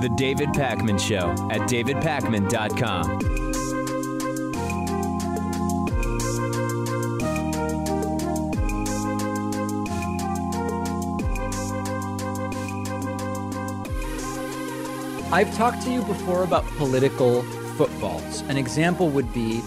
The David Pakman Show at davidpakman.com. I've talked to you before about political footballs. An example would be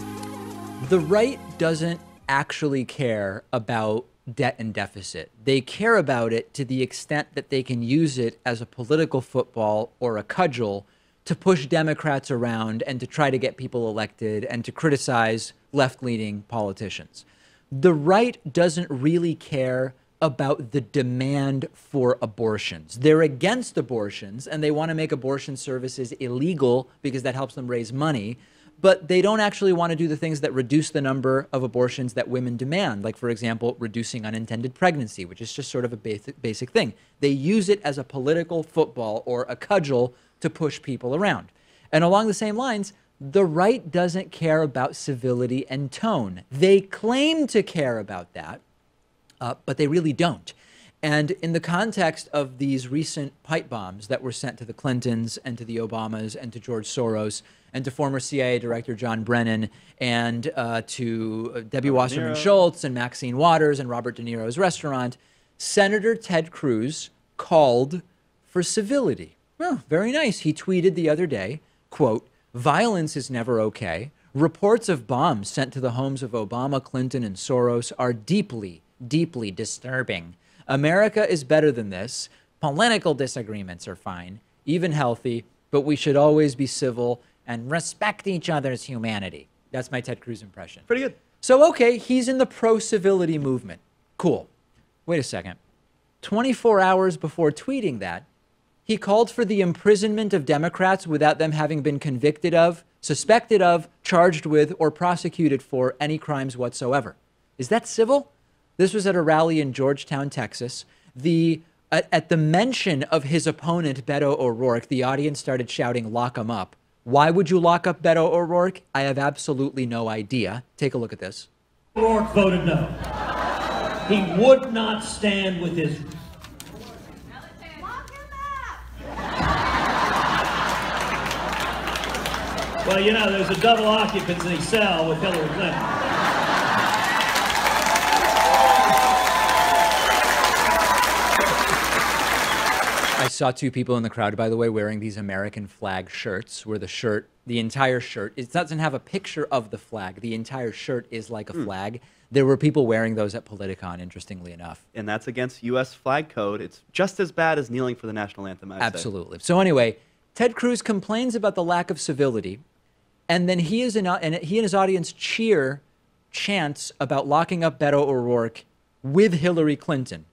the right doesn't actually care about debt and deficit. They care about it to the extent that they can use it as a political football or a cudgel to push Democrats around and to try to get people elected and to criticize left-leaning politicians. The right doesn't really care about the demand for abortions. They're against abortions and they want to make abortion services illegal because that helps them raise money. But they don't actually want to do the things that reduce the number of abortions that women demand, like, for example, reducing unintended pregnancy, which is just sort of a basic thing. They use it as a political football or a cudgel to push people around. And along the same lines, the right doesn't care about civility and tone. They claim to care about that, but they really don't. And in the context of these recent pipe bombs that were sent to the Clintons and to the Obamas and to George Soros and to former CIA Director John Brennan and to Debbie Wasserman Schultz and Maxine Waters and Robert De Niro's restaurant, Senator Ted Cruz called for civility. Well, very nice. He tweeted the other day, quote, "Violence is never okay. Reports of bombs sent to the homes of Obama, Clinton, and Soros are deeply, deeply disturbing. America is better than this. Political disagreements are fine, even healthy, but we should always be civil and respect each other's humanity." That's my Ted Cruz impression. Pretty good. So, okay, he's in the pro-civility movement. Cool. Wait a second. 24 hours before tweeting that, he called for the imprisonment of Democrats without them having been convicted of, suspected of, charged with, or prosecuted for any crimes whatsoever. Is that civil? This was at a rally in Georgetown, Texas. At the mention of his opponent, Beto O'Rourke, the audience started shouting, "Lock him up." Why would you lock up Beto O'Rourke? I have absolutely no idea. Take a look at this. O'Rourke voted no. He would not stand with his... Well, you know, there's a double occupancy cell with Hillary Clinton. I saw two people in the crowd, by the way, wearing these American flag shirts, where the entire shirt, it doesn't have a picture of the flag. The entire shirt is like a flag. There were people wearing those at Politicon, interestingly enough. And that's against U.S. flag code. It's just as bad as kneeling for the national anthem, I'd say. Absolutely. So anyway, Ted Cruz complains about the lack of civility, and then he and his audience chants about locking up Beto O'Rourke with Hillary Clinton.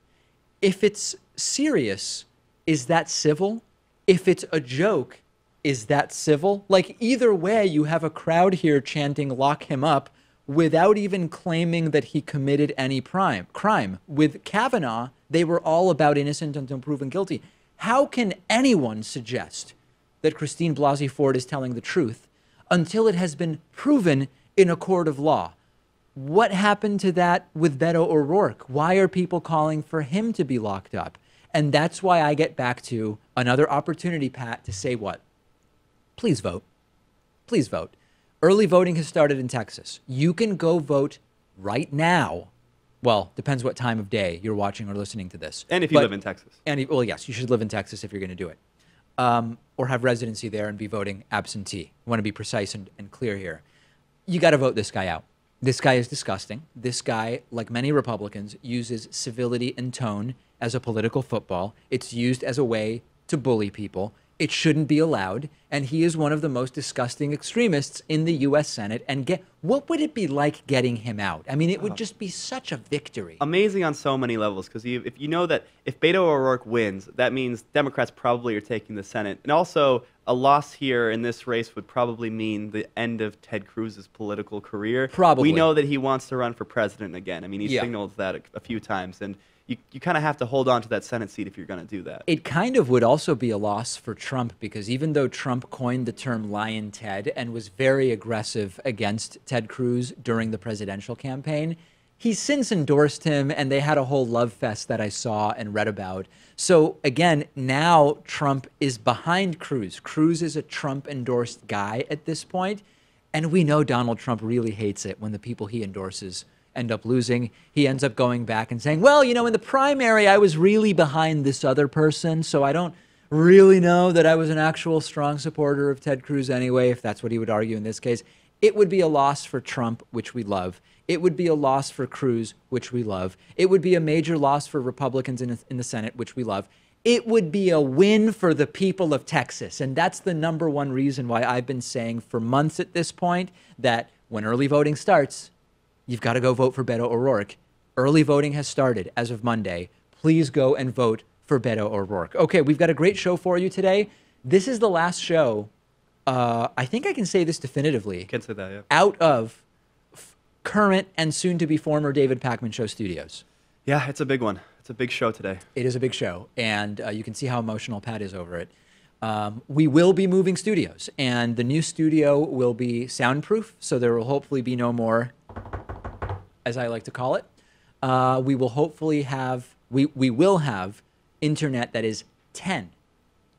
If it's serious, is that civil? If it's a joke, is that civil? Like, either way, you have a crowd here chanting "lock him up" without even claiming that he committed any crime. With Kavanaugh, they were all about innocent until proven guilty. How can anyone suggest that Christine Blasey Ford is telling the truth until it has been proven in a court of law? What happened to that with Beto O'Rourke? Why are people calling for him to be locked up? And that's why I get back to another opportunity, Pat, to say what? Please vote. Please vote. Early voting has started in Texas. You can go vote right now. Well, depends what time of day you're watching or listening to this. And if you live in Texas. Well, yes, you should live in Texas if you're going to do it. Or have residency there and be voting absentee. I want to be precise and clear here. You got to vote this guy out. This guy is disgusting. This guy, like many Republicans, uses civility and tone as a political football. It's used as a way to bully people. It shouldn't be allowed. And he is one of the most disgusting extremists in the U.S. Senate. And what would it be like getting him out? I mean, it would just be such a victory. Amazing on so many levels, because if you know that if Beto O'Rourke wins, that means Democrats probably are taking the Senate. And also, a loss here in this race would probably mean the end of Ted Cruz's political career. Probably. We know that he wants to run for president again. I mean, he signaled that a few times. And you kind of have to hold on to that Senate seat if you're going to do that. It kind of would also be a loss for Trump, because even though Trump coined the term Lion Ted and was very aggressive against Ted Cruz during the presidential campaign, he's since endorsed him, and they had a whole love fest that I saw and read about. So again, now Trump is behind Cruz. Cruz is a Trump-endorsed guy at this point, and we know Donald Trump really hates it when the people he endorses end up losing. He ends up going back and saying, well, you know, in the primary, I was really behind this other person, so I don't really know that I was an actual strong supporter of Ted Cruz anyway, if that's what he would argue in this case. It would be a loss for Trump, which we love. It would be a loss for Cruz, which we love. It would be a major loss for Republicans in the Senate, which we love. It would be a win for the people of Texas. And that's the number one reason why I've been saying for months at this point that when early voting starts, you've got to go vote for Beto O'Rourke. Early voting has started as of Monday. Please go and vote for Beto O'Rourke. Okay, we've got a great show for you today. This is the last show. I think I can say this definitively. Can say that, yeah. Out of current and soon-to-be former David Pakman Show studios. Yeah, it's a big one. It's a big show today. It is a big show, and you can see how emotional Pat is over it. We will be moving studios, and the new studio will be soundproof, so there will hopefully be no more, as I like to call it. We will hopefully have, we will have internet that is 10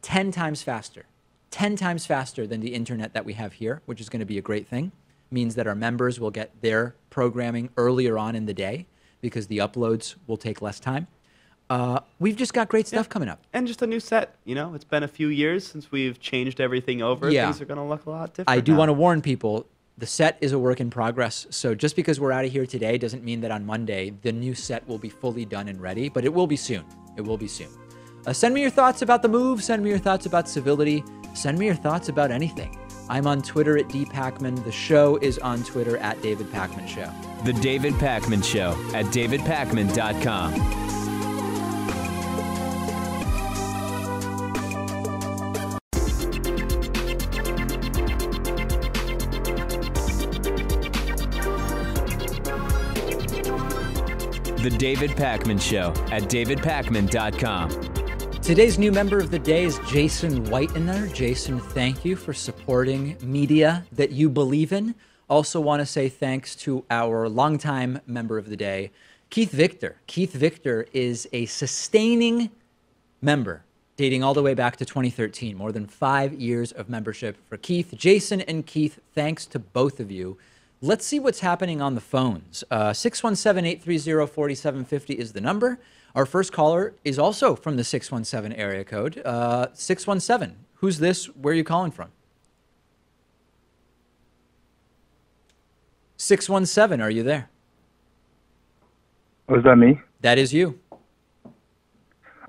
times faster. 10 times faster than the internet that we have here, which is going to be a great thing. Means that our members will get their programming earlier on in the day because the uploads will take less time. We've just got great stuff coming up. And just a new set, you know? It's been a few years since we've changed everything over. Yeah. Things are going to look a lot different I do now. want to warn people, the set is a work in progress. So just because we're out of here today doesn't mean that on Monday the new set will be fully done and ready, but it will be soon. It will be soon. Send me your thoughts about the move. Send me your thoughts about civility. Send me your thoughts about anything. I'm on Twitter at dpacman. The show is on Twitter at David Pakman Show. The David Pakman Show at davidpakman.com. The David Pakman Show at davidpakman.com. Today's new member of the day is Jason Whitener. Jason, thank you for supporting media that you believe in. Also want to say thanks to our longtime member of the day, Keith Victor. Keith Victor is a sustaining member dating all the way back to 2013, more than 5 years of membership for Keith. Jason and Keith, thanks to both of you. Let's see what's happening on the phones. 617-830-4750 is the number. Our first caller is also from the 617 area code. 617, who's this? Where are you calling from? 617, are you there? Oh, is that me? That is you.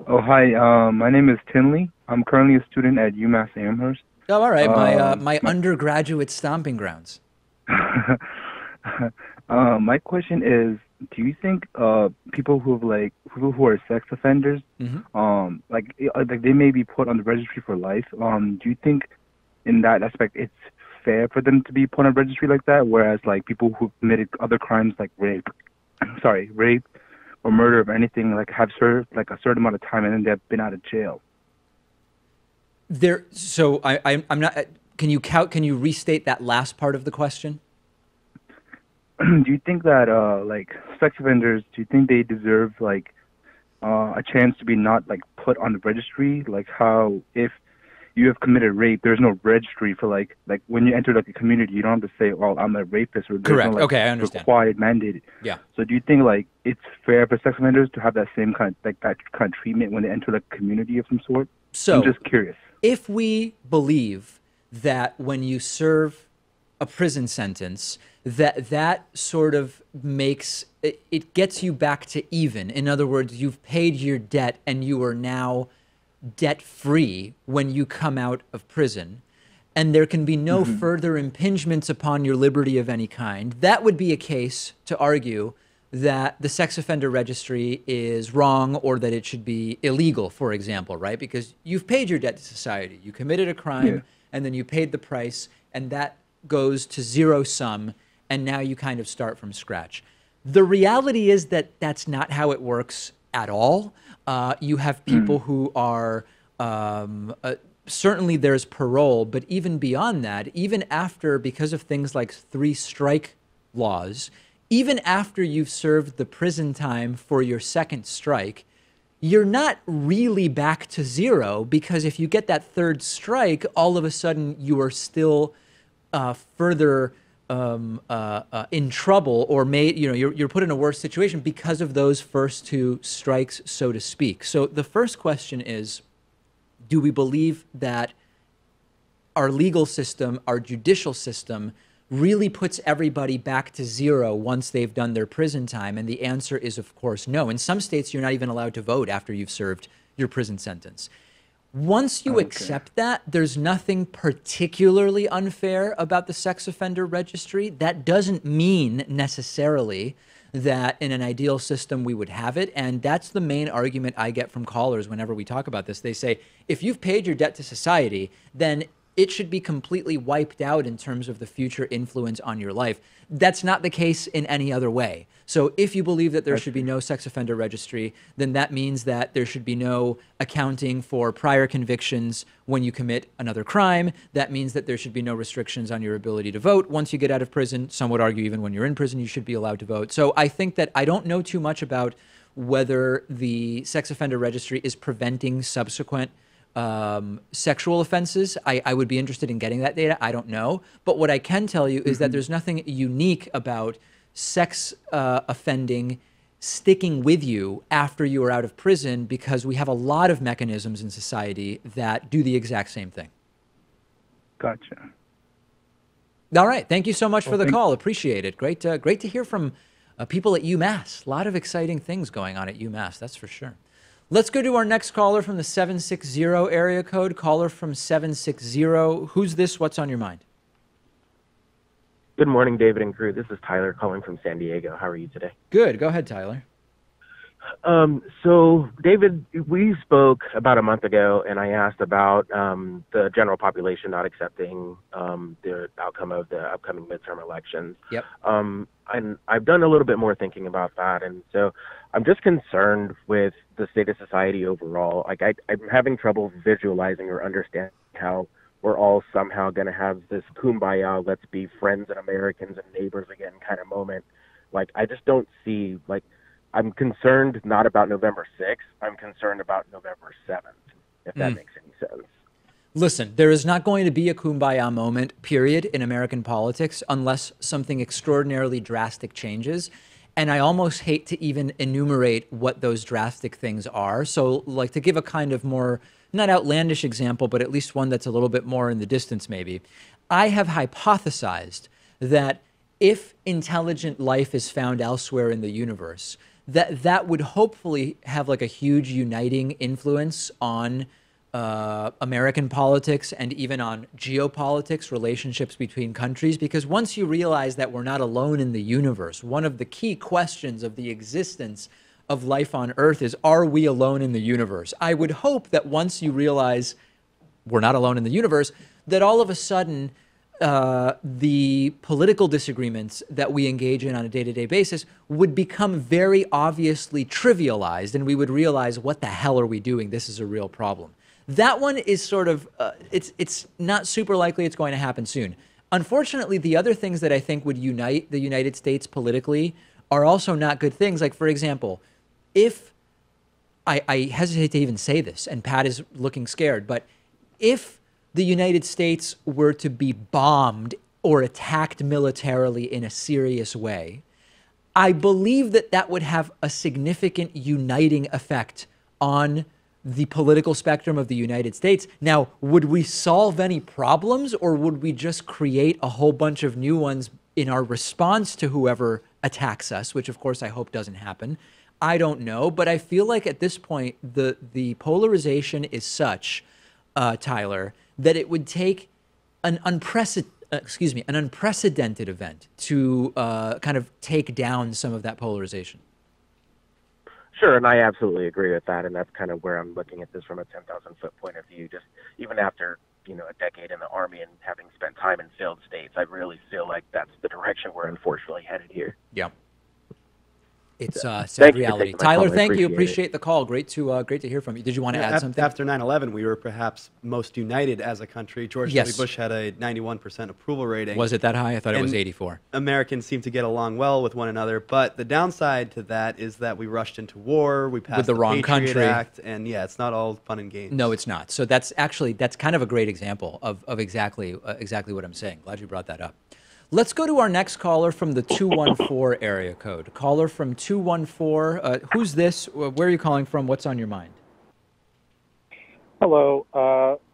Oh, hi. My name is Tinley. I'm currently a student at UMass Amherst. Oh, all right. My undergraduate stomping grounds. My question is, do you think people who are sex offenders, like they may be put on the registry for life? Do you think in that aspect it's fair for them to be put on a registry like that, whereas like people who committed other crimes like rape or murder or anything like have served like a certain amount of time and then they've been out of jail? So I'm not. Can you restate that last part of the question? Do you think that like sex offenders, do you think they deserve like a chance to be not like put on the registry? Like how if you have committed rape, there's no registry for like when you enter like a community, you don't have to say, "Oh, I'm a rapist," or there's correct. No, like, okay, I understand. Required, mandated. Yeah. So do you think like it's fair for sex offenders to have that same kind of treatment when they enter like a community of some sort? So I'm just curious. If we believe that when you serve a prison sentence, that sort of makes it gets you back to even. In other words, you've paid your debt and you are now debt free when you come out of prison, and there can be no further impingements upon your liberty of any kind. That would be a case to argue that the sex offender registry is wrong or that it should be illegal, for example, right? Because you've paid your debt to society. You committed a crime and then you paid the price, and that goes to zero sum, and now you kind of start from scratch. The reality is that that's not how it works at all. You have people who are, certainly there's parole, but even beyond that, even after, because of things like 3 strike laws, even after you've served the prison time for your second strike, you're not really back to zero, because if you get that third strike, all of a sudden you are still further in trouble, or you're put in a worse situation because of those first two strikes, so to speak. So the first question is, do we believe that our legal system, our judicial system, really puts everybody back to zero once they've done their prison time? And the answer is, of course, no. In some states, you're not even allowed to vote after you've served your prison sentence. Once you accept that, there's nothing particularly unfair about the sex offender registry. That doesn't mean necessarily that in an ideal system we would have it. And that's the main argument I get from callers whenever we talk about this. They say, if you've paid your debt to society, then it should be completely wiped out in terms of the future influence on your life. That's not the case in any other way. So if you believe that there should be no sex offender registry, then that means that there should be no accounting for prior convictions when you commit another crime. That means that there should be no restrictions on your ability to vote once you get out of prison. Some would argue even when you're in prison, you should be allowed to vote. So I think that I don't know too much about whether the sex offender registry is preventing subsequent sexual offenses. I would be interested in getting that data. I don't know. But what I can tell you is that there's nothing unique about sex offending sticking with you after you are out of prison, because we have a lot of mechanisms in society that do the exact same thing. Gotcha. All right. Thank you so much for the call. Appreciate it. Great to hear from people at UMass. A lot of exciting things going on at UMass, that's for sure. Let's go to our next caller from the 760 area code. Caller from 760. Who's this? What's on your mind? Good morning, David and crew. This is Tyler calling from San Diego. How are you today? Good. Go ahead, Tyler. So, David, we spoke about a month ago, and I asked about the general population not accepting the outcome of the upcoming midterm elections. Yep. And I've done a little bit more thinking about that, and so I'm just concerned with the state of society overall. Like, I'm having trouble visualizing or understanding how we're all somehow going to have this kumbaya, let's be friends and Americans and neighbors again kind of moment. Like, I just don't see, like, I'm concerned not about November 6th. I'm concerned about November 7th, if that makes any sense. Listen, there is not going to be a kumbaya moment, period, in American politics unless something extraordinarily drastic changes. And I almost hate to even enumerate what those drastic things are. So, like, to give a kind of more, not outlandish example, but at least one that's a little bit more in the distance maybe, I have hypothesized that if intelligent life is found elsewhere in the universe, that would hopefully have like a huge uniting influence on American politics and even on geopolitics, relationships between countries. Because once you realize that we're not alone in the universe, one of the key questions of the existence of life on Earth is, are we alone in the universe? I would hope that once you realize we're not alone in the universe, that all of a sudden the political disagreements that we engage in on a day-to-day basis would become very obviously trivialized, and we would realize, what the hell are we doing? This is a real problem. That one is sort of, it's not super likely it's going to happen soon. Unfortunately, the other things that I think would unite the United States politically are also not good things. Like, for example, if, I hesitate to even say this, and Pat is looking scared, but if the United States were to be bombed or attacked militarily in a serious way, I believe that that would have a significant uniting effect on the political spectrum of the United States. Now, would we solve any problems, or would we just create a whole bunch of new ones in our response to whoever attacks us, which of course I hope doesn't happen? I don't know, but I feel like at this point, the polarization is such, Tyler, that it would take an unprecedented event to kind of take down some of that polarization. Sure, and I absolutely agree with that, and that's kind of where I'm looking at this from a 10,000-foot point of view. Just even after, a decade in the Army and having spent time in failed states, I really feel like that's the direction we're unfortunately headed here. Yeah. It's sad Thank you for reality. taking my Tyler, call. I thank you. appreciate it. Appreciate the call. Great to hear from you. Did you want to add something? After 9/11, we were perhaps most united as a country. George Yes. W. Bush had a 91% approval rating. Was it that high? I thought it was And 84. Americans seem to get along well with one another, but the downside to that is that we rushed into war, we passed the wrong Patriot country. Act, and yeah, it's not all fun and games. No, it's not. So that's kind of a great example of exactly what I'm saying. Glad you brought that up. Let's go to our next caller from the 214 area code. Caller from 214. Who's this? Where are you calling from? What's on your mind? Hello.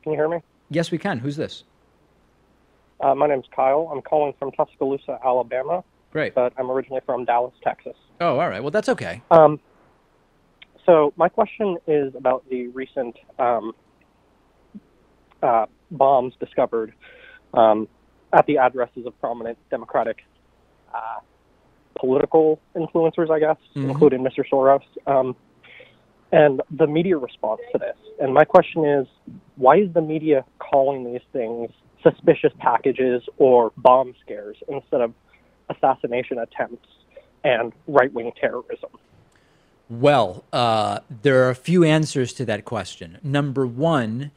Can you hear me? Yes, we can. Who's this? My name's Kyle. I'm calling from Tuscaloosa, Alabama. Great. But I'm originally from Dallas, Texas. Oh, all right. Well, that's okay. So my question is about the recent bombs discovered at the addresses of prominent Democratic political influencers, I guess, including Mr. Soros, and the media response to this. And my question is, why is the media calling these things suspicious packages or bomb scares instead of assassination attempts and right-wing terrorism? Well, there are a few answers to that question. Number one,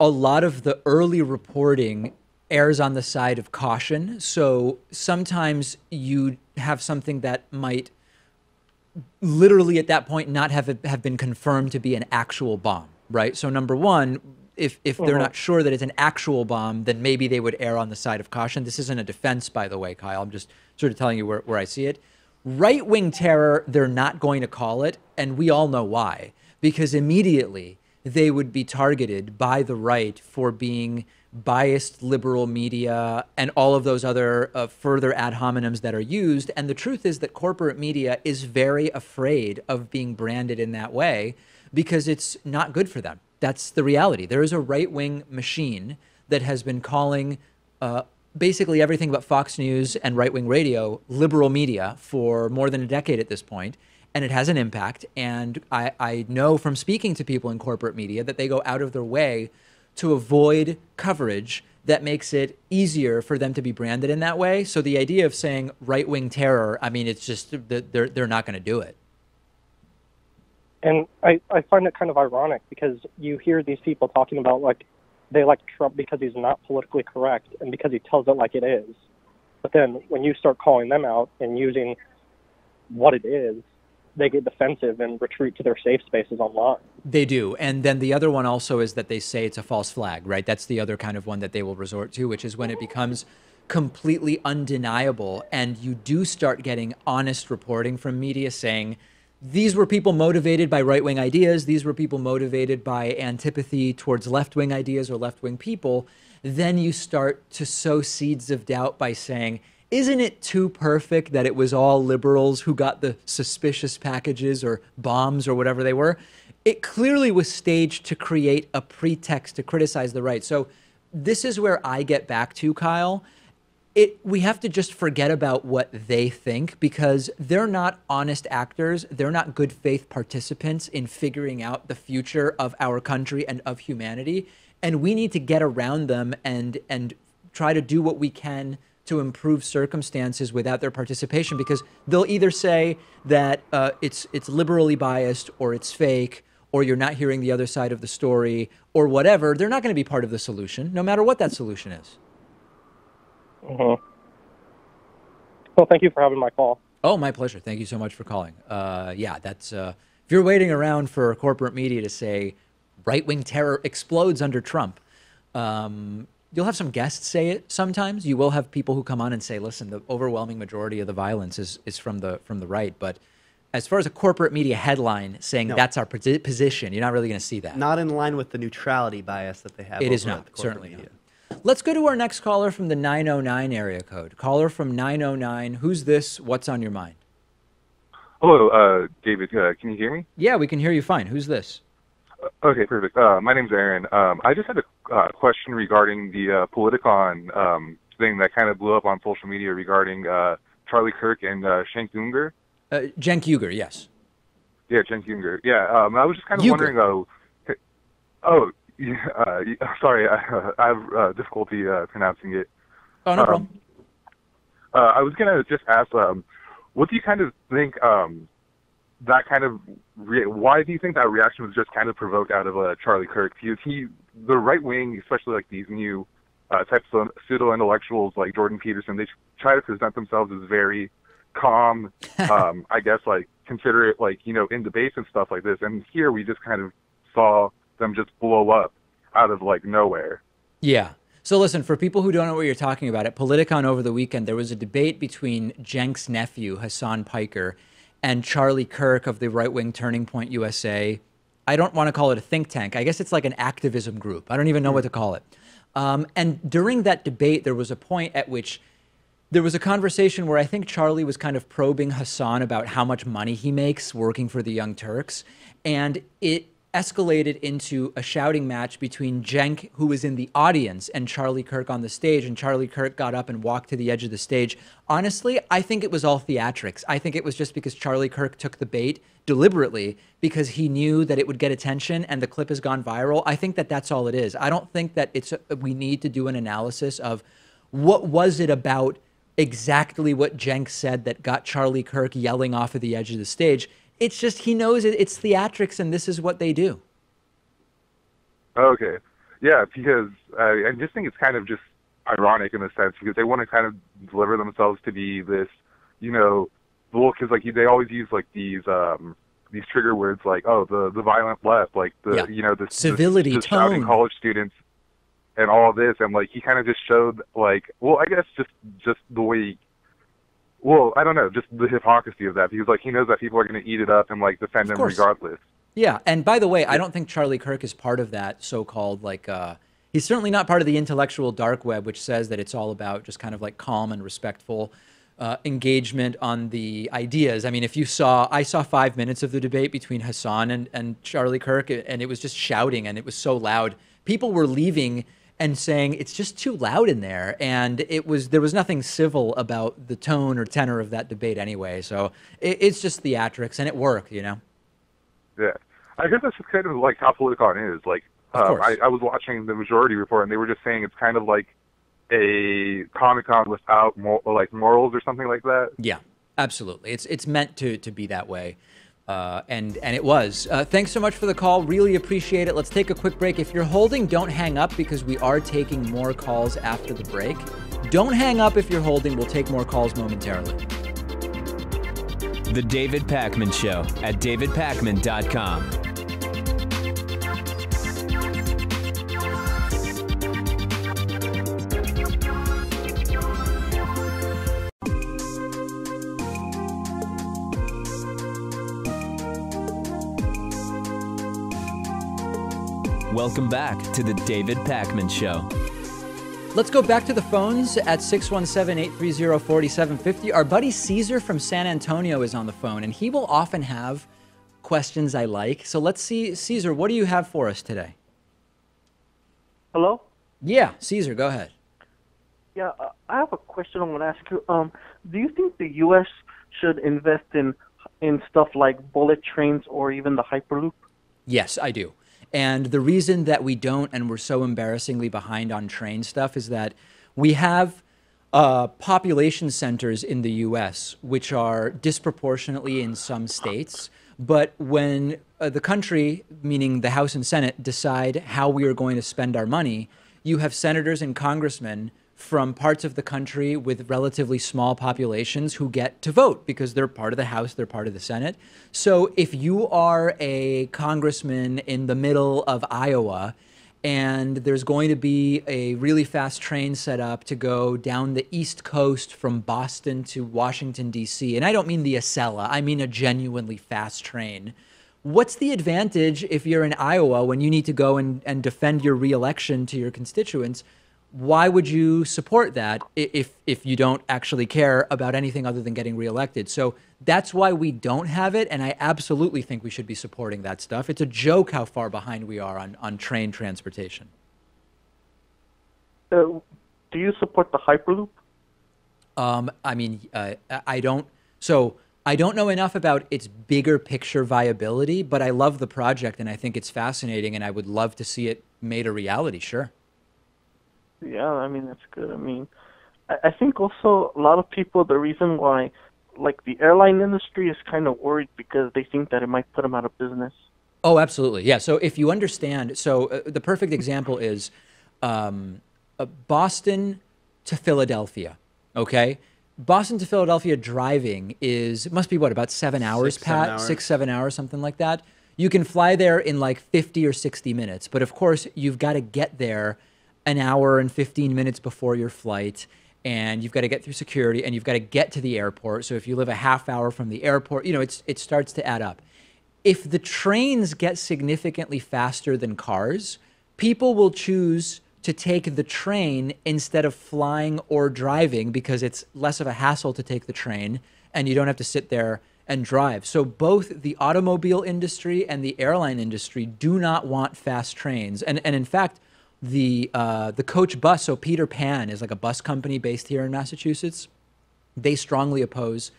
a lot of the early reporting errs on the side of caution. So sometimes you have something that might literally at that point not have been confirmed to be an actual bomb, right? So number one, if they're not sure that it's an actual bomb, then maybe they would err on the side of caution. This isn't a defense, by the way, Kyle. I'm just sort of telling you where I see it. Right-wing terror, they're not going to call it, and we all know why. Because immediately they would be targeted by the right for being biased liberal media and all of those other further ad hominems that are used. And the truth is that corporate media is very afraid of being branded in that way because it's not good for them. That's the reality. There is a right-wing machine that has been calling basically everything but Fox News and right-wing radio liberal media for more than a decade at this point, and it has an impact. And I know from speaking to people in corporate media that they go out of their way to avoid coverage that makes it easier for them to be branded in that way. So the idea of saying right-wing terror, I mean, it's just they're not going to do it. And I find it kind of ironic because you hear these people talking about, like, they like Trump because he's not politically correct and because he tells it like it is. But then when you start calling them out and using what it is, they get defensive and retreat to their safe spaces online. They do. And then the other one also is that they say it's a false flag, right? That's the other kind of one that they will resort to, which is when it becomes completely undeniable and you do start getting honest reporting from media saying, these were people motivated by right-wing ideas. These were people motivated by antipathy towards left-wing ideas or left-wing people. Then you start to sow seeds of doubt by saying, isn't it too perfect that it was all liberals who got the suspicious packages or bombs or whatever they were? It clearly was staged to create a pretext to criticize the right. So this is where I get back to, Kyle. We have to just forget about what they think because they're not honest actors. They're not good faith participants in figuring out the future of our country and of humanity. And we need to get around them and try to do what we can to improve circumstances without their participation, because they'll either say that it's liberally biased or it's fake or you're not hearing the other side of the story or whatever. They're not going to be part of the solution, no matter what that solution is. Well, thank you for having my call. Oh, my pleasure. Thank you so much for calling. Yeah, that's if you're waiting around for corporate media to say right-wing terror explodes under Trump, you'll have some guests say it sometimes. You will have people who come on and say, listen, the overwhelming majority of the violence is from the right. But as far as a corporate media headline saying that's our position, you're not really going to see that. Not in line with the neutrality bias that they have. It is not, certainly not. Let's go to our next caller from the 909 area code. Caller from 909. Who's this? What's on your mind? Hello, David. Can you hear me? Yeah, we can hear you fine. Who's this? Okay, perfect. My name's Aaron. I just had a question regarding the Politicon thing that kind of blew up on social media regarding Charlie Kirk and Cenk Uygur. Cenk Uygur, yes. Yeah, Cenk Uygur. Yeah, I was just kind of wondering. Sorry, I have difficulty pronouncing it. Oh, no problem. I was gonna just ask, what do you kind of think that kind of why do you think that reaction was just kind of provoked out of Charlie Kirk? Because the right wing, especially like these new types of pseudo intellectuals like Jordan Peterson, they try to present themselves as very calm, I guess, like considerate, like, you know, in debates and stuff like this. And here we just kind of saw them just blow up out of like nowhere. Yeah. So listen, for people who don't know what you're talking about, at Politicon over the weekend, there was a debate between Cenk's nephew, Hassan Piker, and Charlie Kirk of the right-wing Turning Point USA. I don't want to call it a think tank. I guess it's like an activism group. I don't even know what to call it. And during that debate, there was a point at which there was a conversation where I think Charlie was kind of probing Hassan about how much money he makes working for the Young Turks. And it escalated into a shouting match between Cenk, who was in the audience, and Charlie Kirk on the stage. And Charlie Kirk got up and walked to the edge of the stage. Honestly, I think it was all theatrics. I think it was just because Charlie Kirk took the bait deliberately because he knew that it would get attention and the clip has gone viral. I think that that's all it is. I don't think that we need to do an analysis of what was it about exactly what Cenk said that got Charlie Kirk yelling off of the edge of the stage. It's just he knows it's theatrics, and this is what they do. Okay. Yeah, because I just think it's kind of just ironic in a sense because they want to kind of deliver themselves to be this, you know, because like they always use like these trigger words like, oh, the violent left, like the you know, the civility the tone, shouting college students and all this, and like he kind of just showed like, well, I guess just the way. Well, I don't know, just the hypocrisy of that, because like he knows that people are going to eat it up and like defend him regardless. Yeah, and by the way, I don't think Charlie Kirk is part of that so-called like he's certainly not part of the intellectual dark web, which says that it's all about just kind of like calm and respectful engagement on the ideas. I mean, I saw 5 minutes of the debate between Hassan and Charlie Kirk, and it was just shouting, and it was so loud. People were leaving and saying it's just too loud in there, and there was nothing civil about the tone or tenor of that debate anyway. So it's just theatrics, and it worked, you know. Yeah, I guess that's just kind of like how Politicon is. Like, I was watching the Majority Report, and they were just saying it's kind of like a Comic-Con without morals or something like that. Yeah, absolutely. It's meant to be that way. And it was. Thanks so much for the call. Really appreciate it. Let's take a quick break. If you're holding, don't hang up because we are taking more calls after the break. Don't hang up if you're holding. We'll take more calls momentarily. The David Pakman Show at davidpakman.com. Welcome back to the David Pakman Show. Let's go back to the phones at 617-830-4750. Our buddy Caesar from San Antonio is on the phone, and he will often have questions I like. So let's see, Caesar, what do you have for us today? Hello? Yeah, Caesar, go ahead. Yeah, I have a question I want to ask you. Do you think the U.S. should invest in stuff like bullet trains or even the Hyperloop? Yes, I do. And the reason that we don't, and we're so embarrassingly behind on train stuff, is that we have population centers in the U.S. which are disproportionately in some states. But when the country, meaning the House and Senate, decide how we are going to spend our money, you have senators and congressmen from parts of the country with relatively small populations who get to vote because they're part of the House, they're part of the Senate. So if you are a congressman in the middle of Iowa and there's going to be a really fast train set up to go down the East Coast from Boston to Washington, D.C., and I don't mean the Acela, I mean a genuinely fast train, what's the advantage if you're in Iowa when you need to go and defend your reelection to your constituents? Why would you support that if you don't actually care about anything other than getting reelected? So that's why we don't have it, and I absolutely think we should be supporting that stuff. It's a joke how far behind we are on train transportation. Do you support the Hyperloop? I mean, I don't. So I don't know enough about its bigger picture viability, but I love the project, and I think it's fascinating, and I would love to see it made a reality, sure. Yeah, I mean, that's good. I mean, I think also a lot of people, the reason why, like the airline industry is kind of worried because they think that it might put them out of business. Oh, absolutely. Yeah. So if you understand, the perfect example is Boston to Philadelphia. Okay. Boston to Philadelphia driving must be what, about 7 hours, Pat? 6, 7 hours, something like that. You can fly there in like 50 or 60 minutes. But of course, you've got to get there an hour and 15 minutes before your flight. And you've got to get through security and you've got to get to the airport. So if you live a half hour from the airport, it starts to add up. If the trains get significantly faster than cars, people will choose to take the train instead of flying or driving because it's less of a hassle to take the train and you don't have to sit there and drive. So both the automobile industry and the airline industry do not want fast trains. And in fact, the coach bus, so Peter Pan is like a bus company based here in Massachusetts. They strongly oppose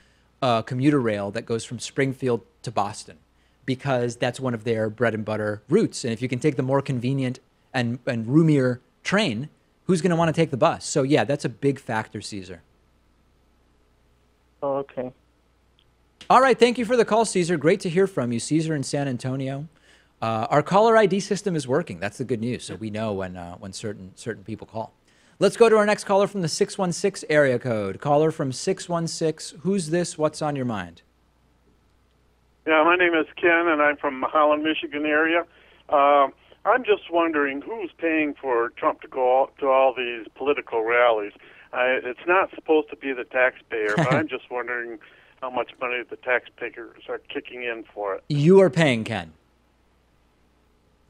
commuter rail that goes from Springfield to Boston because that's one of their bread and butter routes. And if you can take the more convenient and roomier train, who's going to want to take the bus? So yeah, that's a big factor, Caesar. Oh, okay. All right. Thank you for the call, Caesar. Great to hear from you, Caesar in San Antonio. Our caller ID system is working. That's the good news. So we know when certain people call. Let's go to our next caller from the 616 area code. Caller from 616. Who's this? What's on your mind? Yeah, my name is Ken, and I'm from Holland, Michigan area. I'm just wondering who's paying for Trump to go to all these political rallies. It's not supposed to be the taxpayer, but I'm just wondering how much money the taxpayers are kicking in for it. You are paying, Ken.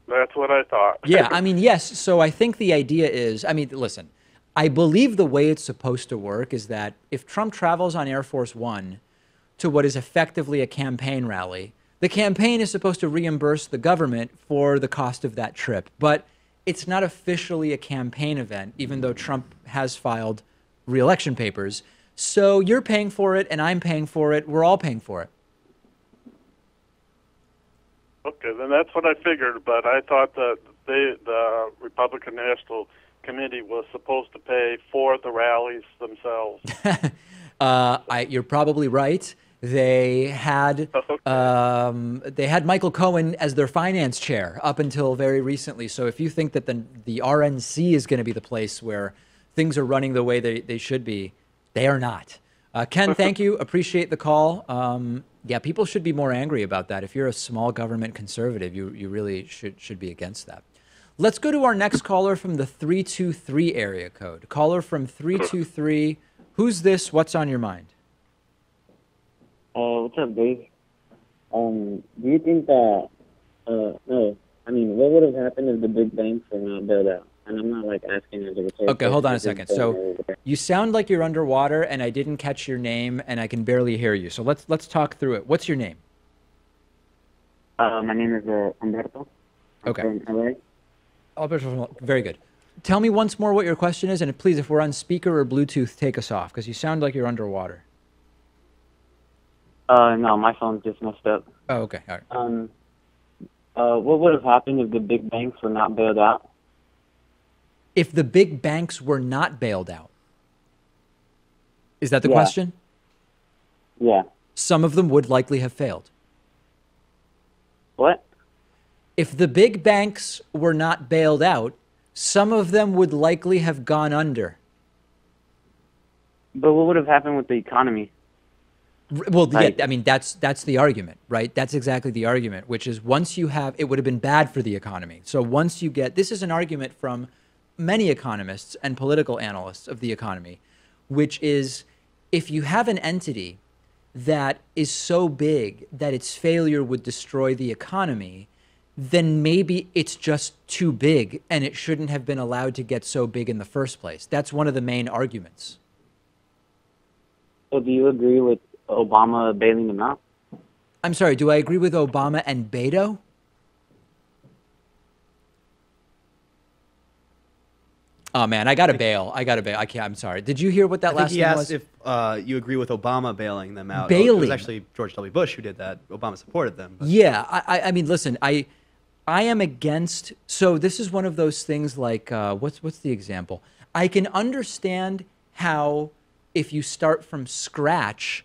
That's what I thought. Yeah, I mean, yes. So I think the idea is, listen, I believe the way it's supposed to work is that if Trump travels on Air Force One to what is effectively a campaign rally, the campaign is supposed to reimburse the government for the cost of that trip. But it's not officially a campaign event, even though Trump has filed re-election papers. So you're paying for it and I'm paying for it. We're all paying for it. Okay, then that's what I figured, but I thought that the Republican National Committee was supposed to pay for the rallies themselves. You're probably right. They had Michael Cohen as their finance chair up until very recently. So if you think that the RNC is going to be the place where things are running the way they should be, they are not. Ken, thank you. Appreciate the call. Yeah, people should be more angry about that. If you're a small government conservative, you really should be against that. Let's go to our next caller from the 323 area code. Caller from 323. Who's this? What's on your mind? What's up, Dave? Do you think that, what would have happened if the big banks were not bailed out? And I'm not asking as a rhetorical. Okay, hold on a second. So you sound like you're underwater, and I didn't catch your name, and I can barely hear you. So let's talk through it. What's your name? My name is Humberto. Okay. From LA. Alberto, very good. Tell me once more what your question is, and please, if we're on speaker or Bluetooth, take us off, because you sound like you're underwater. No, my phone just messed up. Oh, okay. All right. What would have happened if the big banks were not bailed out? If the big banks were not bailed out. Is that the question? Yeah. Some of them would likely have failed. What? If the big banks were not bailed out, some of them would likely have gone under. But what would have happened with the economy? Well, yeah, that's the argument, right? That's exactly the argument, which is once you have, it would have been bad for the economy. So once you get, this is an argument from many economists and political analysts of the economy, which is if you have an entity that is so big that its failure would destroy the economy, then maybe it's just too big and it shouldn't have been allowed to get so big in the first place. That's one of the main arguments. So do you agree with Obama bailing them out? I'm sorry, do I agree with Obama and Beto? Oh man, I gotta bail. I can't. I'm sorry. Did you hear what that last thing was? I think he asked if you agree with Obama bailing them out. Bailing. It was actually George W. Bush who did that. Obama supported them. But. Yeah, I mean, listen, I am against. So this is one of those things like what's the example? I can understand how if you start from scratch,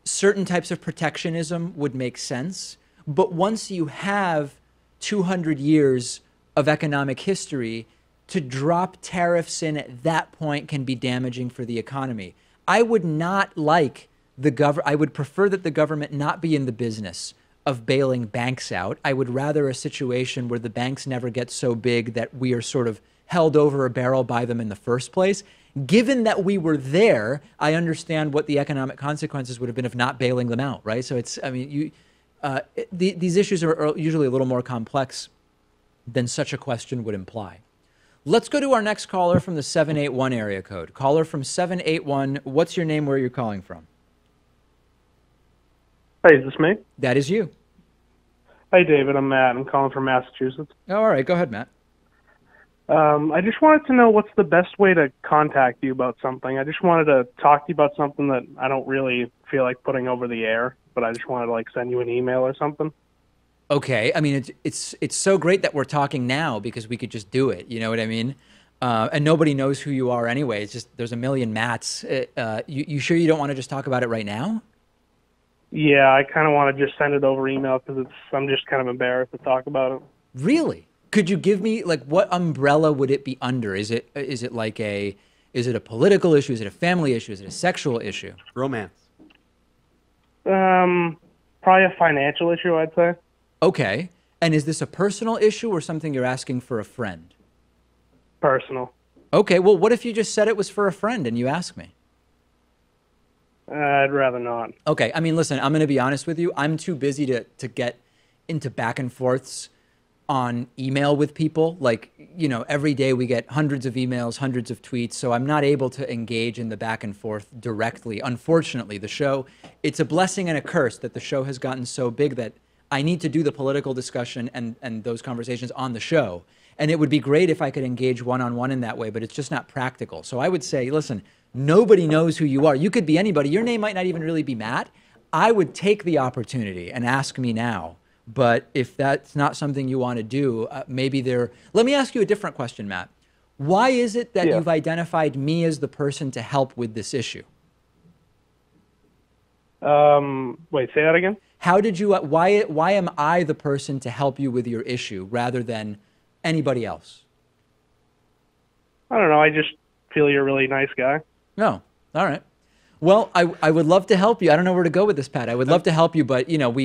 certain types of protectionism would make sense. But once you have 200 years of economic history, to drop tariffs in at that point can be damaging for the economy. I would not like I would prefer that the government not be in the business of bailing banks out. I would rather a situation where the banks never get so big that we are sort of held over a barrel by them in the first place. Given that we were there, I understand what the economic consequences would have been of not bailing them out, right? So it's, I mean, these issues are usually a little more complex than such a question would imply. Let's go to our next caller from the 781 area code. Caller from 781, what's your name, where you're calling from? Hey, is this me? That is you. Hey, David, I'm Matt. I'm calling from Massachusetts. Oh, all right, go ahead, Matt. I just wanted to know what's the best way to contact you about something. I just wanted to talk to you about something that I don't really feel like putting over the air, but I just wanted to like send you an email or something. Okay, I mean, it's so great that we're talking now because we could just do it. You know what I mean? And nobody knows who you are anyway. It's just there's a million Matts. You sure you don't want to just talk about it right now? Yeah, I kind of want to just send it over email because I'm just kind of embarrassed to talk about it. Really? Could you give me like what umbrella would it be under? Is it like is it a political issue? Is it a family issue? Is it a sexual issue? Romance. Probably a financial issue, I'd say. Okay. And is this a personal issue or something you're asking for a friend? Personal. Okay. Well, what if you just said it was for a friend and you asked me? I'd rather not. Okay. I mean, listen, I'm going to be honest with you. I'm too busy to get into back and forths on email with people. Like, you know, every day we get hundreds of emails, hundreds of tweets. So I'm not able to engage in the back and forth directly. Unfortunately, the show, it's a blessing and a curse that the show has gotten so big that I need to do the political discussion and those conversations on the show. And it would be great if I could engage one-on-one in that way, but it's just not practical. So I would say, listen, nobody knows who you are. You could be anybody. Your name might not even really be Matt. I would take the opportunity and ask me now. But if that's not something you want to do, maybe let me ask you a different question, Matt. Why is it that you've identified me as the person to help with this issue? Wait, say that again? How did you, why am I the person to help you with your issue rather than anybody else? I don't know. I just feel you're a really nice guy. No. All right. Well, I would love to help you. I don't know where to go with this, Pat. I would love to help you, but you know,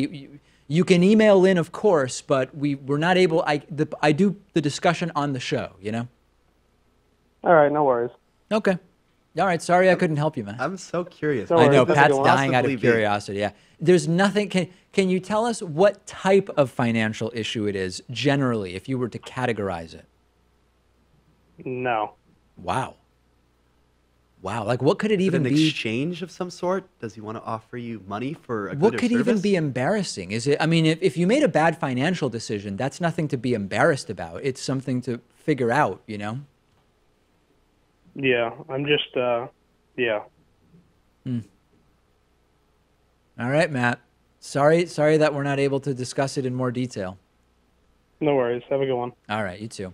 you can email in, of course, but we're not able, I do the discussion on the show, you know? All right, no worries. Okay. All right, sorry I couldn't help you, man. I'm so curious. I know, Pat's dying out of curiosity, yeah. There's nothing, can you tell us what type of financial issue it is, generally, if you were to categorize it? No. Wow. Wow, like what could it even be? An exchange of some sort? Does he want to offer you money for a good What could service? even be embarrassing? Is it, I mean, if you made a bad financial decision, that's nothing to be embarrassed about. It's something to figure out, you know? Yeah, I'm just, yeah. All right, Matt. Sorry that we're not able to discuss it in more detail. No worries. Have a good one. All right, you too.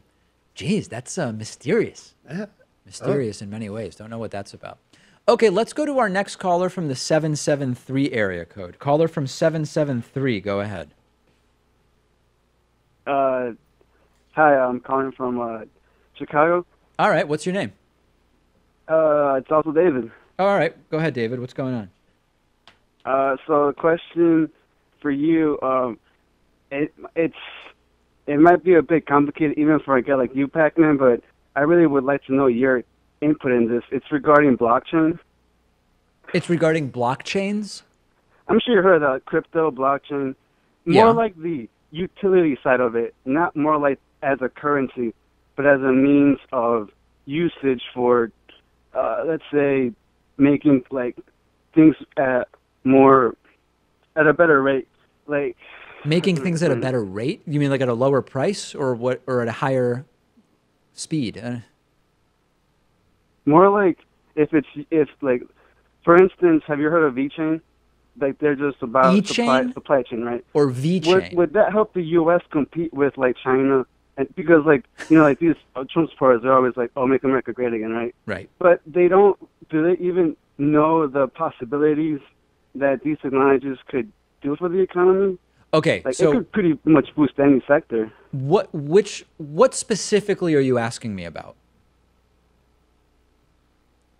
Jeez, that's mysterious. Yeah. Mysterious in many ways. Don't know what that's about. Okay, let's go to our next caller from the 773 area code. Caller from 773, go ahead. Hi, I'm calling from Chicago. All right, what's your name? It's also David. All right, go ahead, David. What's going on? So a question for you. It might be a bit complicated even for a guy like you, Pac-Man, but I really would like to know your input in this. It's regarding blockchain. It's regarding blockchains? I'm sure you heard of crypto, blockchain. More like the utility side of it, not more like as a currency, but as a means of usage for, let's say, making like things at a better rate. Like making things at a better rate? You mean like at a lower price or what, or at a higher speed? More like if like, for instance, have you heard of VeChain? Like they're just about supply chain, right? Or VeChain. Would that help the U.S. compete with like China? And because like, you know, like these Trump supporters, they're always like, "Oh, make America great again," right? Right. But they don't. Do they even know the possibilities that these technologies could do for the economy? Okay, Like, so it could pretty much boost any sector. What specifically are you asking me about?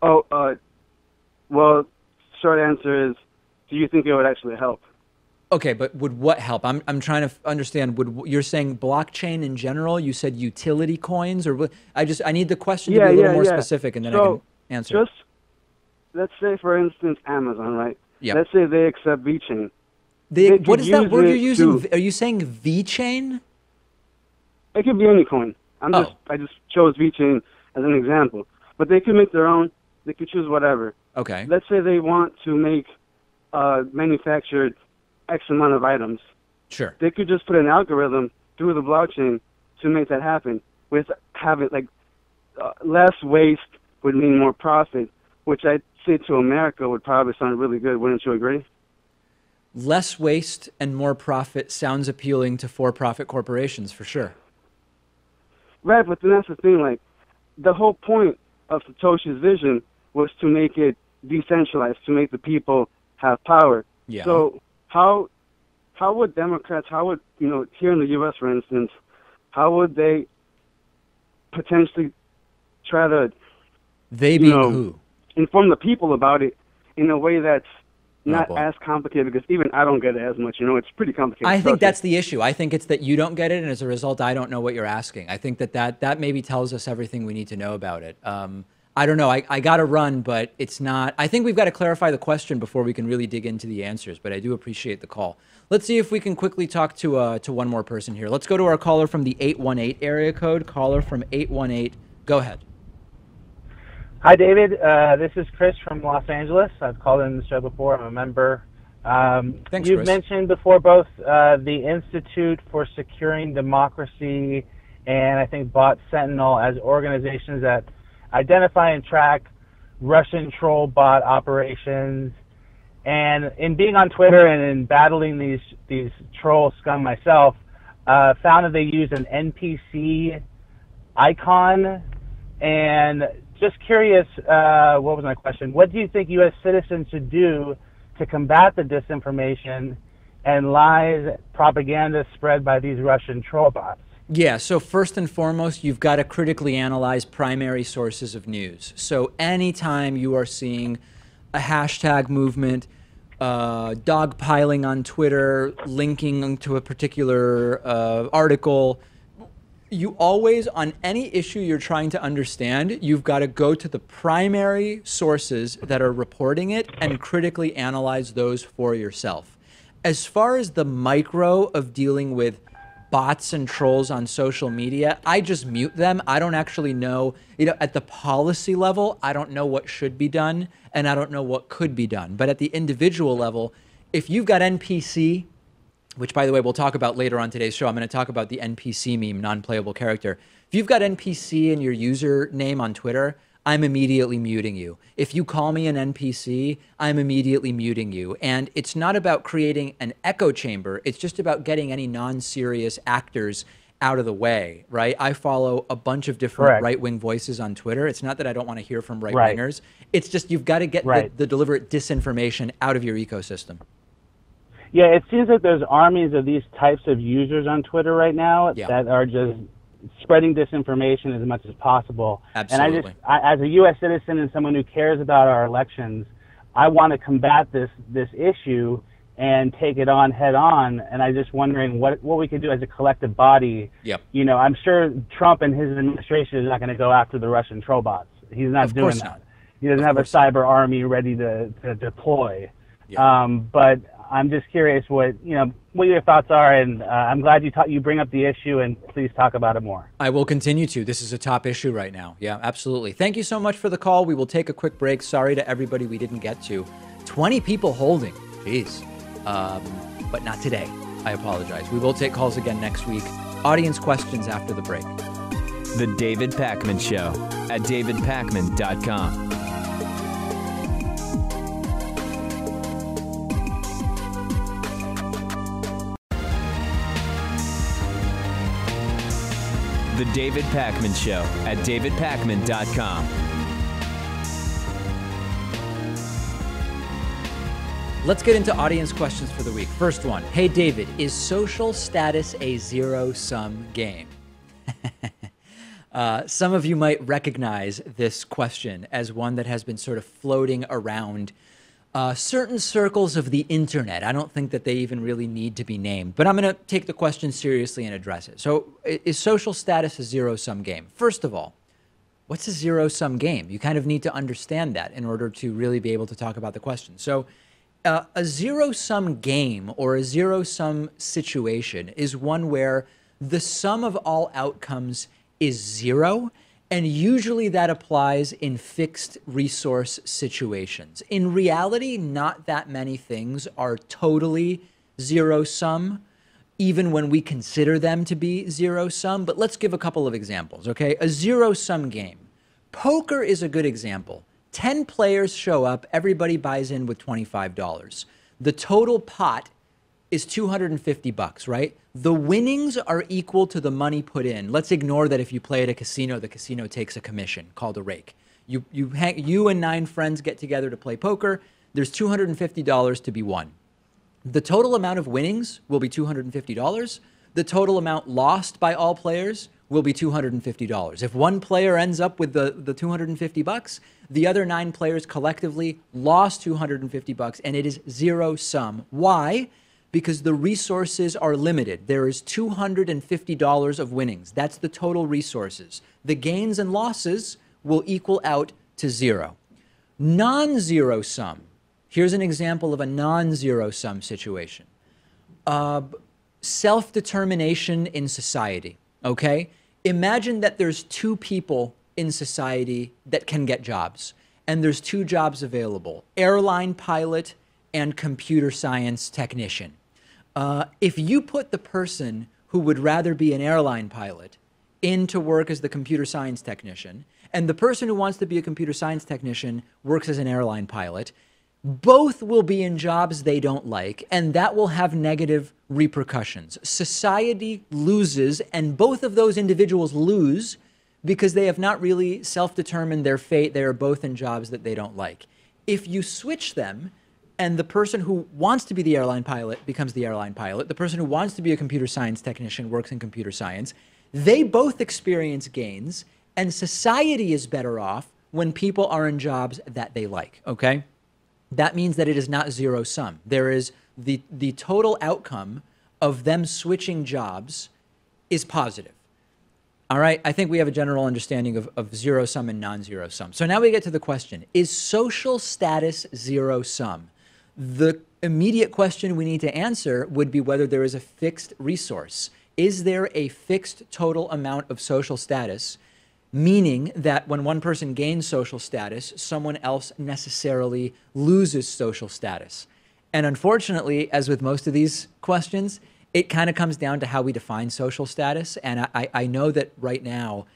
Oh, well, short answer is, do you think it would actually help? Okay, but would what help? I'm trying to understand. You're saying blockchain in general? You said utility coins, or what? I need the question to be a little more specific, and then I can answer. Just let's say, for instance, Amazon, right? Yeah. Let's say they accept VeChain. What is that word you're using? Are you saying VeChain? It could be any coin. I just chose VeChain as an example, but they could make their own. They could choose whatever. Okay. Let's say they want to make manufactured X amount of items. Sure. They could just put an algorithm through the blockchain to make that happen. With having less waste would mean more profit, which I'd say to America would probably sound really good. Wouldn't you agree? Less waste and more profit sounds appealing to for-profit corporations, for sure. Right, but then that's the thing. Like, the whole point of Satoshi's vision was to make it decentralized, to make the people have power. Yeah. So how would Democrats, here in the U.S., for instance, how would they potentially try to, inform the people about it in a way that's not as complicated? Because even I don't get it as much. It's pretty complicated. I think that's the issue. I think it's that you don't get it, and as a result, I don't know what you're asking. I think that maybe tells us everything we need to know about it. I don't know. I got to run, but it's not. I think we've got to clarify the question before we can really dig into the answers, but I do appreciate the call. Let's see if we can quickly talk to one more person here. Let's go to our caller from the 818 area code. Caller from 818. Go ahead. Hi, David. This is Chris from Los Angeles. I've called in the show before. I'm a member. Thanks, You've Chris. mentioned before both the Institute for Securing Democracy and I think Bot Sentinel as organizations that identify and track Russian troll bot operations. And in being on Twitter and in battling these troll scum myself, found that they use an NPC icon. And just curious, what was my question? What do you think U.S. citizens should do to combat the disinformation and lies, propaganda spread by these Russian troll bots? Yeah, so first and foremost, you've got to critically analyze primary sources of news. So anytime you are seeing a hashtag movement, dogpiling on Twitter, linking to a particular article, you always, on any issue you're trying to understand, you've got to go to the primary sources that are reporting it and critically analyze those for yourself. As far as the micro of dealing with bots and trolls on social media, I just mute them. I don't actually know, at the policy level, I don't know what should be done and I don't know what could be done. But at the individual level, if you've got NPC, which by the way, we'll talk about later on today's show, I'm going to talk about the NPC meme, non-playable character. If you've got NPC in your username on Twitter, I'm immediately muting you. If you call me an NPC, I'm immediately muting you. And it's not about creating an echo chamber. It's just about getting any non-serious actors out of the way, right? I follow a bunch of different right-wing voices on Twitter. It's not that I don't want to hear from right-wingers. It's just you've got to get the deliberate disinformation out of your ecosystem. Yeah, it seems like there's armies of these types of users on Twitter right now that are just spreading disinformation as much as possible. Absolutely. And as a U.S. citizen and someone who cares about our elections, I want to combat this issue and take it on head on. And I'm just wondering what we can do as a collective body. Yep. I'm sure Trump and his administration is not going to go after the Russian troll bots. He's not doing that. He doesn't have a cyber army ready to deploy. Yeah. But I'm just curious what your thoughts are, and I'm glad you bring up the issue, and please talk about it more. I will continue to. This is a top issue right now. Yeah, absolutely. Thank you so much for the call. We will take a quick break. Sorry to everybody we didn't get to. 20 people holding. Jeez. But not today. I apologize. We will take calls again next week. Audience questions after the break. The David Pakman Show at davidpakman.com. The David Pakman Show at davidpakman.com. Let's get into audience questions for the week. First one. Hey, David, is social status a zero-sum game? Some of you might recognize this question as one that has been sort of floating around certain circles of the internet. I don't think that they even really need to be named, but I'm going to take the question seriously and address it. So is social status a zero-sum game? First of all, what's a zero-sum game? You kind of need to understand that in order to really be able to talk about the question. So a zero-sum game or a zero-sum situation is one where the sum of all outcomes is zero, and usually that applies in fixed resource situations. In reality, not that many things are totally zero-sum, even when we consider them to be zero-sum. But let's give a couple of examples, okay? A zero-sum game. Poker is a good example. 10 players show up, everybody buys in with $25. The total pot is $250, right? The winnings are equal to the money put in. Let's ignore that if you play at a casino, the casino takes a commission called a rake. You and 9 friends get together to play poker. There's $250 to be won. The total amount of winnings will be $250. The total amount lost by all players will be $250. If one player ends up with the $250, the other 9 players collectively lost $250, and it is zero sum. Why? Because the resources are limited. There is $250 of winnings. That's the total resources. The gains and losses will equal out to zero. Non-zero sum. Here's an example of a non-zero sum situation. Self-determination in society, okay? Imagine that there's 2 people in society that can get jobs, and there's 2 jobs available, airline pilot and computer science technician. If you put the person who would rather be an airline pilot in to work as the computer science technician, and the person who wants to be a computer science technician works as an airline pilot, both will be in jobs they don't like, and that will have negative repercussions. Society loses, and both of those individuals lose because they have not really self-determined their fate. They are both in jobs that they don't like. If you switch them, and the person who wants to be the airline pilot becomes the airline pilot, the person who wants to be a computer science technician works in computer science, they both experience gains, and society is better off when people are in jobs that they like, okay? That means that it is not zero sum. There is the total outcome of them switching jobs is positive. All right, I think we have a general understanding of zero sum and non-zero sum. So now we get to the question, is social status zero sum? The immediate question we need to answer would be whether there is a fixed resource. Is there a fixed total amount of social status, meaning that when one person gains social status, someone else necessarily loses social status? And unfortunately, as with most of these questions, it kind of comes down to how we define social status. And I know that right now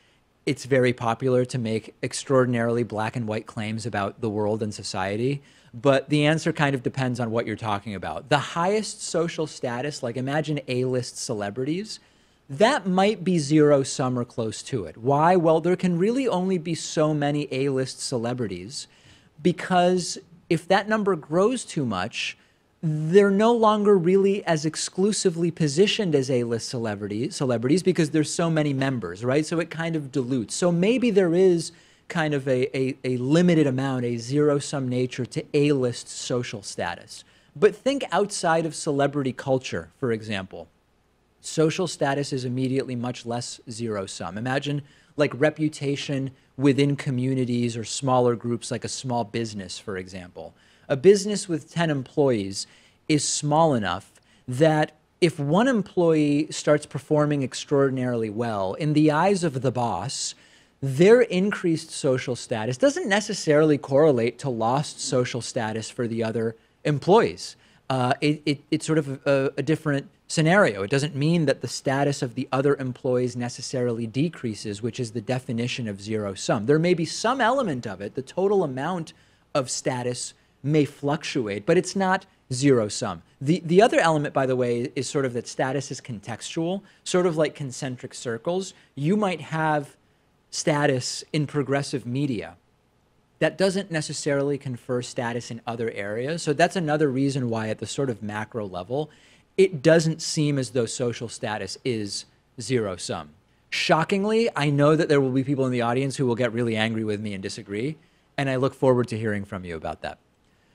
it's very popular to make extraordinarily black and white claims about the world and society, but the answer kind of depends on what you're talking about. The highest social status, like imagine A-list celebrities, that might be zero sum or close to it. Why? Well, there can really only be so many A-list celebrities because if that number grows too much, they're no longer really as exclusively positioned as A-list celebrities because there's so many members, right? So it kind of dilutes. So maybe there is kind of a limited amount, a zero-sum nature to A-list social status. But think outside of celebrity culture, for example. Social status is immediately much less zero-sum. Imagine like reputation within communities or smaller groups, like a small business, for example. A business with 10 employees is small enough that if one employee starts performing extraordinarily well, in the eyes of the boss, their increased social status doesn't necessarily correlate to lost social status for the other employees. It's sort of a different scenario. It doesn't mean that the status of the other employees necessarily decreases, which is the definition of zero sum. There may be some element of it, the total amount of status may fluctuate, but it's not zero sum. The other element, by the way, is sort of that status is contextual, sort of like concentric circles. You might have status in progressive media that doesn't necessarily confer status in other areas. So that's another reason why at the sort of macro level, it doesn't seem as though social status is zero-sum. Shockingly, I know that there will be people in the audience who will get really angry with me and disagree, and I look forward to hearing from you about that.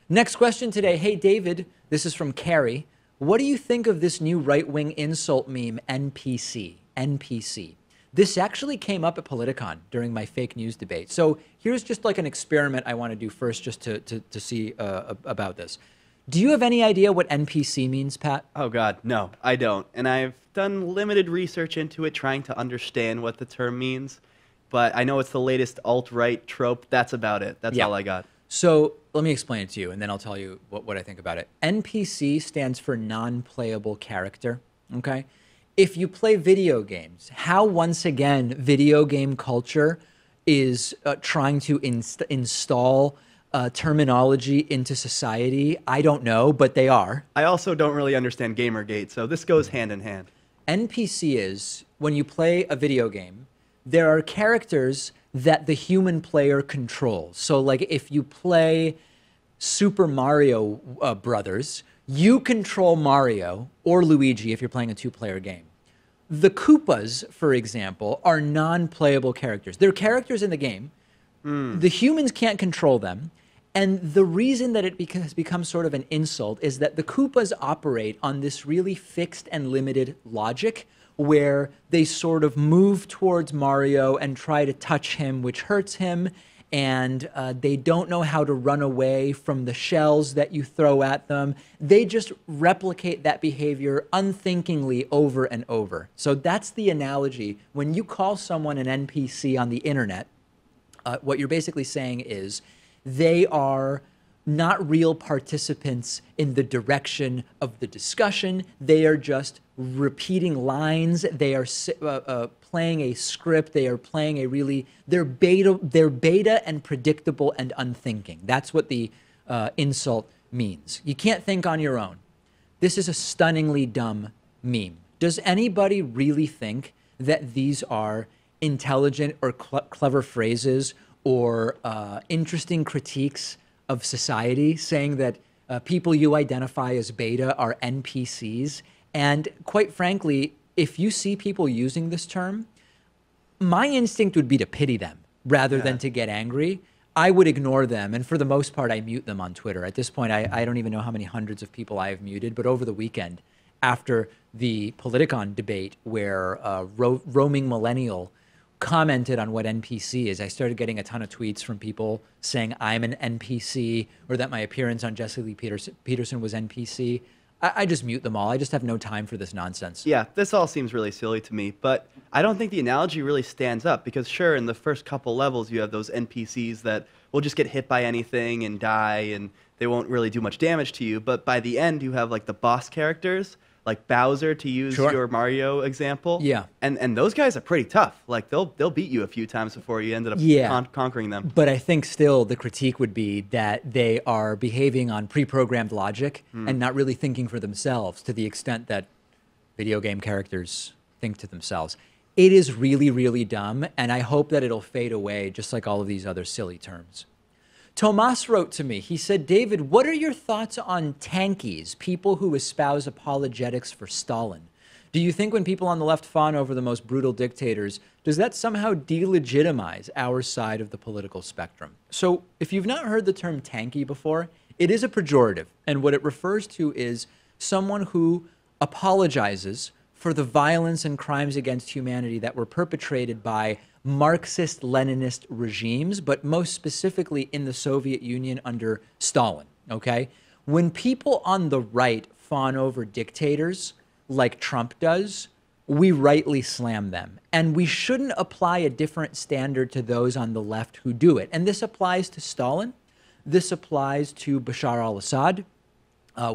Next question today. Hey, David, this is from Carrie. What do you think of this new right-wing insult meme, NPC? NPC. This actually came up at Politicon during my fake news debate. So here's just like an experiment I want to do first just to see about this. Do you have any idea what NPC means, Pat? Oh, God, no, I don't. And I've done limited research into it, trying to understand what the term means. But I know it's the latest alt-right trope. That's about it. That's all I got. So let me explain it to you, and then I'll tell you what I think about it. NPC stands for non-playable character, okay? If you play video games, how, once again, video game culture is trying to install terminology into society, I don't know, but they are. I also don't really understand Gamergate, so this goes hand in hand. NPC is, when you play a video game, there are characters that the human player controls. So like if you play Super Mario Brothers, you control Mario or Luigi if you're playing a two-player game. The Koopas, for example, are non-playable characters. They're characters in the game. The humans can't control them. And the reason that it has become sort of an insult is that the Koopas operate on this really fixed and limited logic where they sort of move towards Mario and try to touch him, which hurts him, and they don't know how to run away from the shells that you throw at them. They just replicate that behavior unthinkingly over and over. So that's the analogy. When you call someone an NPC on the internet, what you're basically saying is they are not real participants in the direction of the discussion. They are just repeating lines. They are playing a script. They are playing a really, they're beta and predictable and unthinking. That's what the insult means. You can't think on your own. This is a stunningly dumb meme. Does anybody really think that these are intelligent or clever phrases or interesting critiques of society, saying that people you identify as beta are NPCs? And quite frankly, if you see people using this term, my instinct would be to pity them rather than to get angry. I would ignore them, and for the most part, I mute them on Twitter. At this point, I don't even know how many hundreds of people I have muted, but over the weekend, after the Politicon debate where roaming millennial commented on what NPC is, I started getting a ton of tweets from people saying I'm an NPC or that my appearance on Jesse Lee Peterson was NPC. I just mute them all. I just have no time for this nonsense. Yeah, this all seems really silly to me, but I don't think the analogy really stands up because sure, in the first couple levels, you have those NPCs that will just get hit by anything and die and they won't really do much damage to you. But by the end, you have like the boss characters, like Bowser, to use your Mario example. Yeah. And those guys are pretty tough. Like they'll beat you a few times before you ended up conquering them. But I think still the critique would be that they are behaving on pre-programmed logic and not really thinking for themselves to the extent that video game characters think to themselves. It is really, really dumb, and I hope that it'll fade away just like all of these other silly terms. Tomas wrote to me. He said, David, what are your thoughts on tankies, people who espouse apologetics for Stalin? Do you think when people on the left fawn over the most brutal dictators, does that somehow delegitimize our side of the political spectrum? So if you've not heard the term tanky before, it is a pejorative. And what it refers to is someone who apologizes for the violence and crimes against humanity that were perpetrated by Marxist-Leninist regimes, but most specifically in the Soviet Union under Stalin, okay? When people on the right fawn over dictators like Trump does, we rightly slam them. And we shouldn't apply a different standard to those on the left who do it. And this applies to Stalin. This applies to Bashar al-Assad,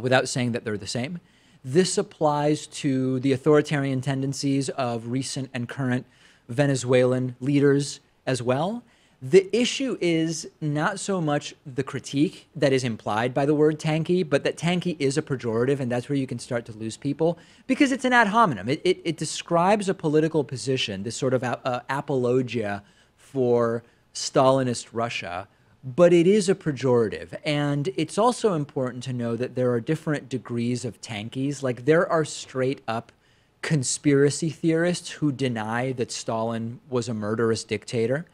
without saying that they're the same. This applies to the authoritarian tendencies of recent and current Venezuelan leaders as well. The issue is not so much the critique that is implied by the word tanky, but that tanky is a pejorative, and that's where you can start to lose people because it's an ad hominem. It describes a political position, this sort of apologia for Stalinist Russia, but it is a pejorative. And it's also important to know that there are different degrees of tankies. Like there are straight up conspiracy theorists who deny that Stalin was a murderous dictator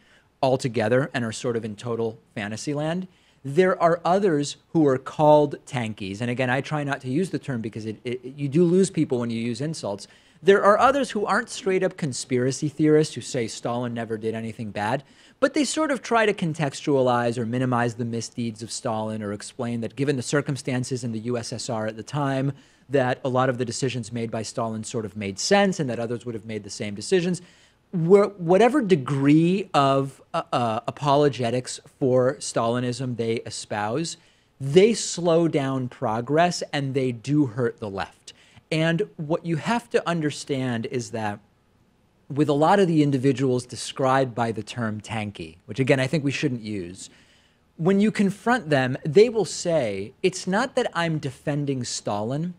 altogether and are sort of in total fantasy land. There are others who are called tankies. And again, I try not to use the term because you do lose people when you use insults. There are others who aren't straight up conspiracy theorists who say Stalin never did anything bad, but they sort of try to contextualize or minimize the misdeeds of Stalin or explain that given the circumstances in the USSR at the time, that a lot of the decisions made by Stalin sort of made sense and that others would have made the same decisions. Whatever degree of apologetics for Stalinism they espouse, they slow down progress and they do hurt the left. And what you have to understand is that with a lot of the individuals described by the term tanky, which again, I think we shouldn't use, when you confront them, they will say, it's not that I'm defending Stalin,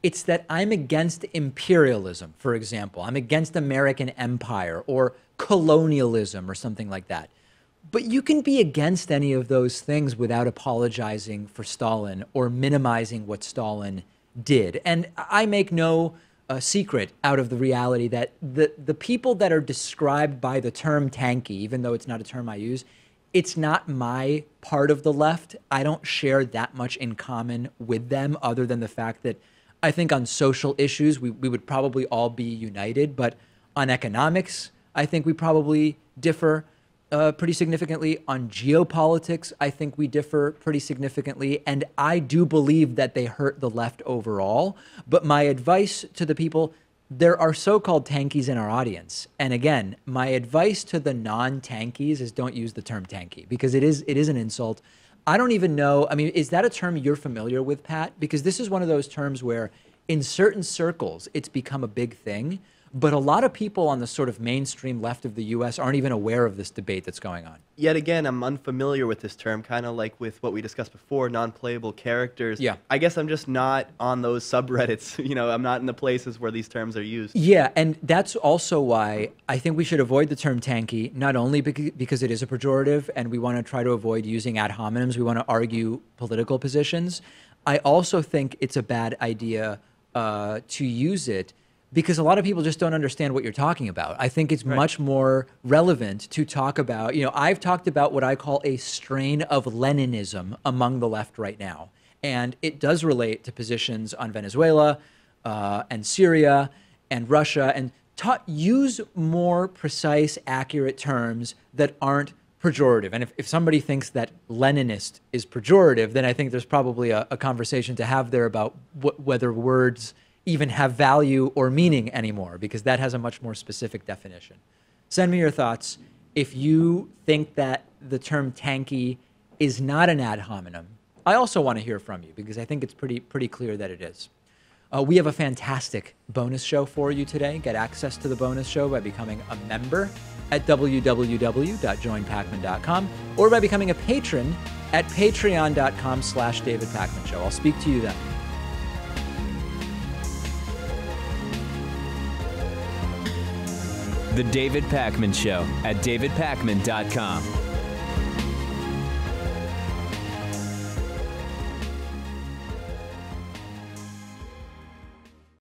it's that I'm against imperialism, for example. I'm against American empire or colonialism or something like that. But you can be against any of those things without apologizing for Stalin or minimizing what Stalin did. And I make no secret out of the reality that the people that are described by the term tanky, even though it's not a term I use, it's not my part of the left. I don't share that much in common with them other than the fact that I think on social issues, we would probably all be united, but on economics, I think we probably differ pretty significantly. On geopolitics, I think we differ pretty significantly, and I do believe that they hurt the left overall. But my advice to the people, there are so-called tankies in our audience, and again, my advice to the non-tankies is don't use the term tanky, because it is an insult. I don't even know, I mean, is that a term you're familiar with, Pat? Because this is one of those terms where in certain circles, it's become a big thing, but a lot of people on the sort of mainstream left of the U.S. aren't even aware of this debate that's going on. Yet again, I'm unfamiliar with this term, kind of like with what we discussed before, non-playable characters. Yeah. I guess I'm just not on those subreddits. You know, I'm not in the places where these terms are used. Yeah, and that's also why I think we should avoid the term tanky, not only because it is a pejorative and we want to try to avoid using ad hominems, we want to argue political positions. I also think it's a bad idea to use it because a lot of people just don't understand what you're talking about. I think it's much more relevant to talk about, you know, I've talked about what I call a strain of Leninism among the left right now. And it does relate to positions on Venezuela and Syria and Russia, and use more precise, accurate terms that aren't pejorative. And if somebody thinks that Leninist is pejorative, then I think there's probably a conversation to have there about whether words even have value or meaning anymore, because that has a much more specific definition. Send me your thoughts. If you think that the term tanky is not an ad hominem, I also want to hear from you because I think it's pretty clear that it is. We have a fantastic bonus show for you today. Get access to the bonus show by becoming a member at www.joinpacman.com or by becoming a patron at patreon.com/David Pakman Show. I'll speak to you then. The David Pakman Show at davidpakman.com.